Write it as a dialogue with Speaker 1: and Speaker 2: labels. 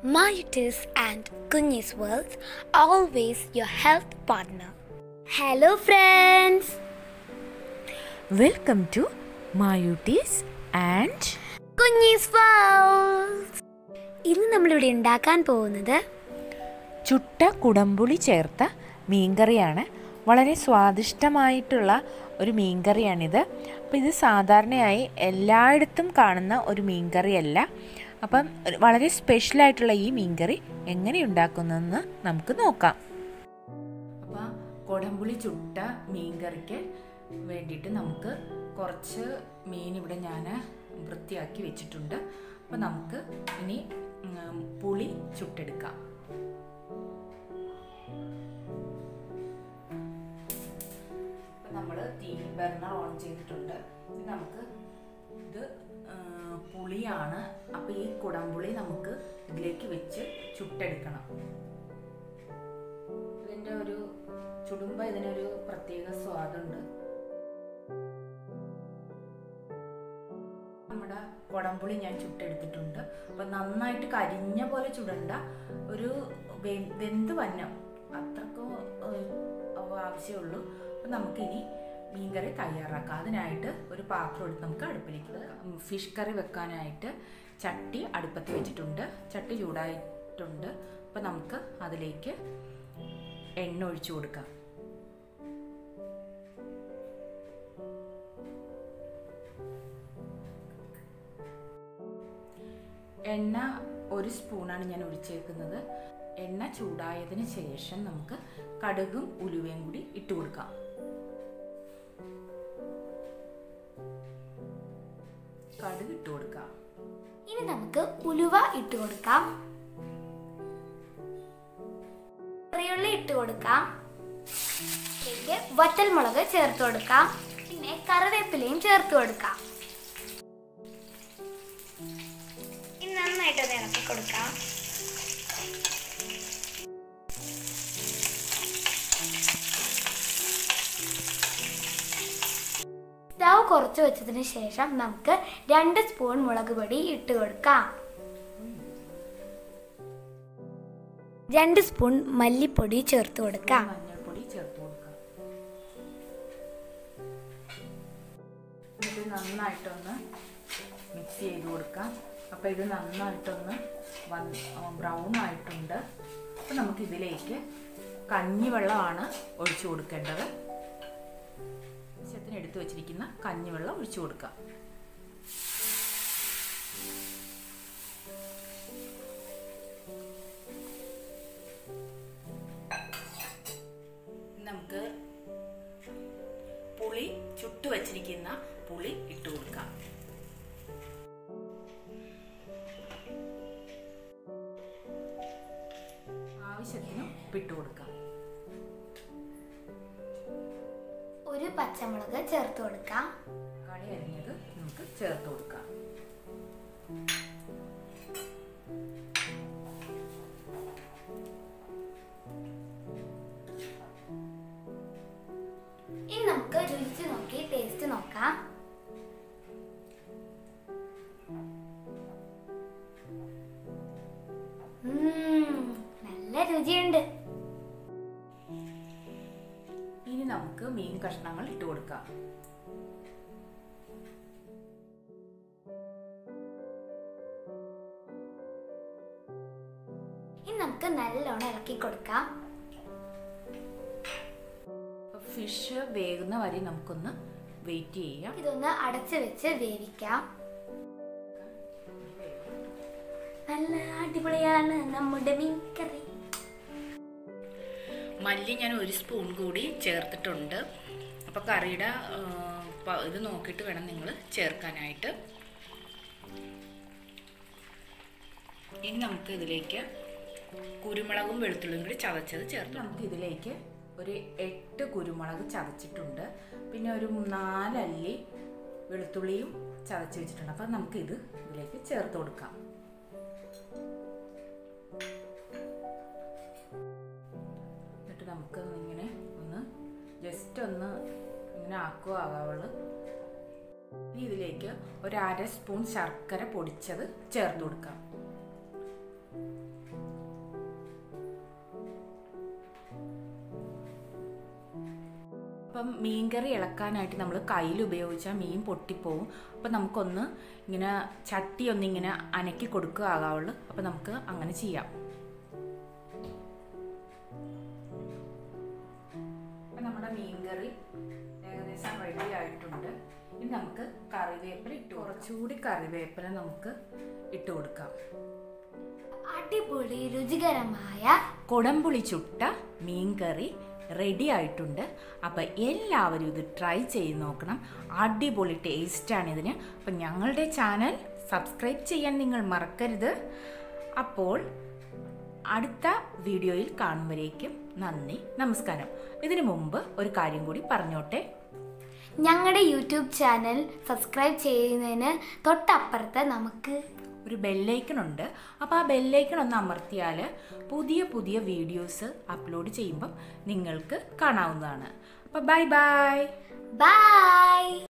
Speaker 1: Mayutis and Kunyi's World, always your health partner. Hello friends!
Speaker 2: Welcome to Mayutis and
Speaker 1: Kunyi's World! ഇന്ന് നമ്മളിവിടെ ഉണ്ടാക്കാൻ പോകുന്നത്
Speaker 2: ചുട്ട കുടംപുളി ചേർത്ത മീൻകറിയാണ്. വളരെ സ്വാദിഷ്ടമായിട്ടുള്ള ഒരു മീൻകറിയാണിത്. അപ്പോൾ ഇത് സാധാരണയായി എല്ലായിടത്തും കാണുന്ന ഒരു മീൻകറിയല്ല. അപ്പം വളരെ സ്പെഷ്യലായിട്ടുള്ള ഈ മീൻകറി എങ്ങനെ ഉണ്ടാക്കുന്നതെന്ന് നമുക്ക് നോക്കാം. അപ്പോൾ കുടംപുളി ചുട്ട മീൻകറിക്ക് വേണ്ടിയിട്ട് നമുക്ക് കുറച്ച് മീൻ ഇവിടെ ഞാൻ വൃത്തിയാക്കി വെച്ചിട്ടുണ്ട്. അപ്പോൾ നമുക്ക് ഇനി പുളി ചുട്ടെടുക്കാം. നമ്മൾ തീ ബർണർ ഓൺ ചെയ്തിട്ടുണ്ട്. നമുക്ക് ഇത് പുളിയാണ്. അപ്പോൾ ഈ കുടംപുളി നമുക്ക് ഇതിലേക്ക് വെച്ച് ചുട്ടെടുക്കണം. ഇതിൻ്റെ ഒരു ചുടുമ്പോൾ ഇതിനൊരു പ്രത്യേക സ്വാദുണ്ട്. നമ്മുടെ കുടംപുളി ഞാൻ ചുട്ടെടുത്തിട്ടുണ്ട്. അപ്പം നന്നായിട്ട് കരിഞ്ഞ പോലെ ചുടണ്ട, ഒരു വെന്ത് വന്നം അത്രക്കും ആവശ്യമുള്ളൂ. അപ്പം നമുക്കിനി മീൻകറി തയ്യാറാക്കാം. അതിനായിട്ട് ഒരു പാത്രം എടുത്ത് നമുക്ക് അടുപ്പിലേക്ക് ഫിഷ് കറി വെക്കാനായിട്ട് ചട്ടി അടുപ്പത്ത് വെച്ചിട്ടുണ്ട്. ചട്ടി ചൂടായിട്ടുണ്ട്. അപ്പം നമുക്ക് അതിലേക്ക് എണ്ണ ഒഴിച്ചു കൊടുക്കാം. എണ്ണ 1 സ്പൂണാണ് ഞാൻ ഒഴിച്ചേക്കുന്നത്. എണ്ണ ചൂടായതിന് ശേഷം നമുക്ക് കടുകും ഉലുവയും കൂടി ഇട്ട് കൊടുക്കാം. കടുക് ഇട്ട് കൊടുക്കാം.
Speaker 1: ഇനി നമുക്ക് ഉലുവ ഇട്ട് കൊടുക്കാം. ചെറിയുള്ളി ഇട്ട് കൊടുക്കാം. ഇതിലേക്ക് വറ്റൽമുളക് ചേർത്ത് കൊടുക്കാം. പിന്നെ കറിവേപ്പിലയും ചേർത്ത് കൊടുക്കാം. ഇനി നന്നായിട്ടൊന്ന് ഇളക്കി കൊടുക്കാം. സ്റ്റൗ കുറച്ച് വെച്ചതിന് ശേഷം നമുക്ക് 2 സ്പൂൺ മുളക് പൊടി ഇട്ട് കൊടുക്കാം. 2 സ്പൂൺ മല്ലിപ്പൊടി ചേർത്ത് കൊടുക്കാം.
Speaker 2: മഞ്ഞൾപ്പൊടി ചേർത്ത് കൊടുക്കാം. ഇത് നന്നായിട്ടൊന്ന് മിക്സ് ചെയ്ത് കൊടുക്കാം. അപ്പോൾ ഇത് നന്നായിട്ടൊന്ന് ബ്രൗൺ ആയിട്ടുണ്ട്. അപ്പോൾ നമുക്കിതിലേക്ക് കഞ്ഞിവെള്ളമാണ് ഒഴിച്ചു കൊടുക്കേണ്ടത്. എടുത്തു വെച്ചിരിക്കുന്ന കഞ്ഞിവെള്ളം ഒഴിച്ചു കൊടുക്കാം. നമുക്ക് പുളി ചുട്ടു വച്ചിരിക്കുന്ന പുളി ഇട്ട് കൊടുക്കാം. ആവശ്യത്തിന് ഉപ്പിട്ട് കൊടുക്കാം.
Speaker 1: ഒരു പച്ചമുളക് ചേർത്ത് കൊടുക്കാം.
Speaker 2: കളി അരിഞ്ഞത് നമുക്ക് ചേർത്ത് കൊടുക്കാം.
Speaker 1: ഇനി നമുക്ക് രുചി നോക്കി ടേസ്റ്റ് നോക്കാം. നല്ല രുചിയുണ്ട്.
Speaker 2: ഇനി നമുക്ക് മീൻ കഷ്ണങ്ങൾ ഇട്ട് കൊടുക്കാം.
Speaker 1: ഇനി നമുക്ക് നല്ലോണം ഇളക്കി കൊടുക്കാം.
Speaker 2: ഫിഷ് വേകുന്ന വരെ നമുക്കൊന്ന് വെയിറ്റ് ചെയ്യാം.
Speaker 1: ഇതൊന്ന് അടച്ചു വെച്ച് വേവിക്കാം. നല്ല അടിപൊളിയാണ് നമ്മുടെ മീൻകറി.
Speaker 2: മല്ലി ഞാൻ 1 സ്പൂൺ കൂടി ചേർത്തിട്ടുണ്ട്. അപ്പോൾ കറിയുടെ ഇത് നോക്കിയിട്ട് വേണം നിങ്ങൾ ചേർക്കാനായിട്ട്. ഇനി നമുക്ക് ഇതിലേക്ക് കുരുമുളകും വെളുത്തുള്ളിയും കൂടി ചതച്ചത് ചേർത്ത് നമുക്ക് ഇതിലേക്ക് ഒരു 8 കുരുമുളക് ചതച്ചിട്ടുണ്ട്. പിന്നെ ഒരു 4 അല്ലി വെളുത്തുള്ളിയും ചതച്ച് വെച്ചിട്ടുണ്ട്. അപ്പം നമുക്കിത് ഇതിലേക്ക് ചേർത്ത് കൊടുക്കാം. നമുക്ക് ഇങ്ങനെ ഒന്ന് ജസ്റ്റ് ഒന്ന് ഇങ്ങനെ ആക്കുവാവുള്ളൂ. ഇതിലേക്ക് ഒരു 1/2 സ്പൂൺ ശർക്കര പൊടിച്ചത് ചേർത്ത് കൊടുക്കാം. അപ്പം മീൻകറി ഇളക്കാനായിട്ട് നമ്മൾ കയ്യിൽ ഉപയോഗിച്ചാൽ മീൻ പൊട്ടിപ്പോവും. അപ്പം നമുക്കൊന്ന് ഇങ്ങനെ ചട്ടി ഒന്നിങ്ങനെ അനക്കി കൊടുക്കുക ആകാവുള്ളൂ. അപ്പം നമുക്ക് അങ്ങനെ ചെയ്യാം. അപ്പം നമ്മുടെ മീൻകറി ഏകദേശം റെഡി ആയിട്ടുണ്ട്. ഇനി നമുക്ക് കറിവേപ്പില കുറച്ചുകൂടി കറിവേപ്പില നമുക്ക് ഇട്ട് കൊടുക്കാം.
Speaker 1: അടിപൊളി രുചികരമായ
Speaker 2: കൊടംപുളി ചുട്ട മീൻകറി റെഡി ആയിട്ടുണ്ട്. അപ്പം എല്ലാവരും ഇത് ട്രൈ ചെയ്ത് നോക്കണം. അടിപൊളി ടേസ്റ്റാണ് ഇതിന്. അപ്പം ഞങ്ങളുടെ ചാനൽ സബ്സ്ക്രൈബ് ചെയ്യാൻ നിങ്ങൾ മറക്കരുത്. അപ്പോൾ അടുത്ത വീഡിയോയിൽ കാണുമ്പോഴേക്കും നന്ദി, നമസ്കാരം. ഇതിനു മുമ്പ് ഒരു കാര്യം കൂടി പറഞ്ഞോട്ടെ.
Speaker 1: ഞങ്ങളുടെ യൂട്യൂബ് ചാനൽ സബ്സ്ക്രൈബ് ചെയ്യുന്നതിന് തൊട്ടപ്പുറത്ത് നമുക്ക്
Speaker 2: ഒരു ബെല്ലൈക്കൺ ഉണ്ട്. അപ്പോൾ ആ ബെല്ലൈക്കൺ ഒന്ന് അമർത്തിയാൽ പുതിയ പുതിയ വീഡിയോസ് അപ്ലോഡ് ചെയ്യുമ്പം നിങ്ങൾക്ക് കാണാവുന്നതാണ്. അപ്പോൾ ബൈ ബൈ.
Speaker 1: ബൈ.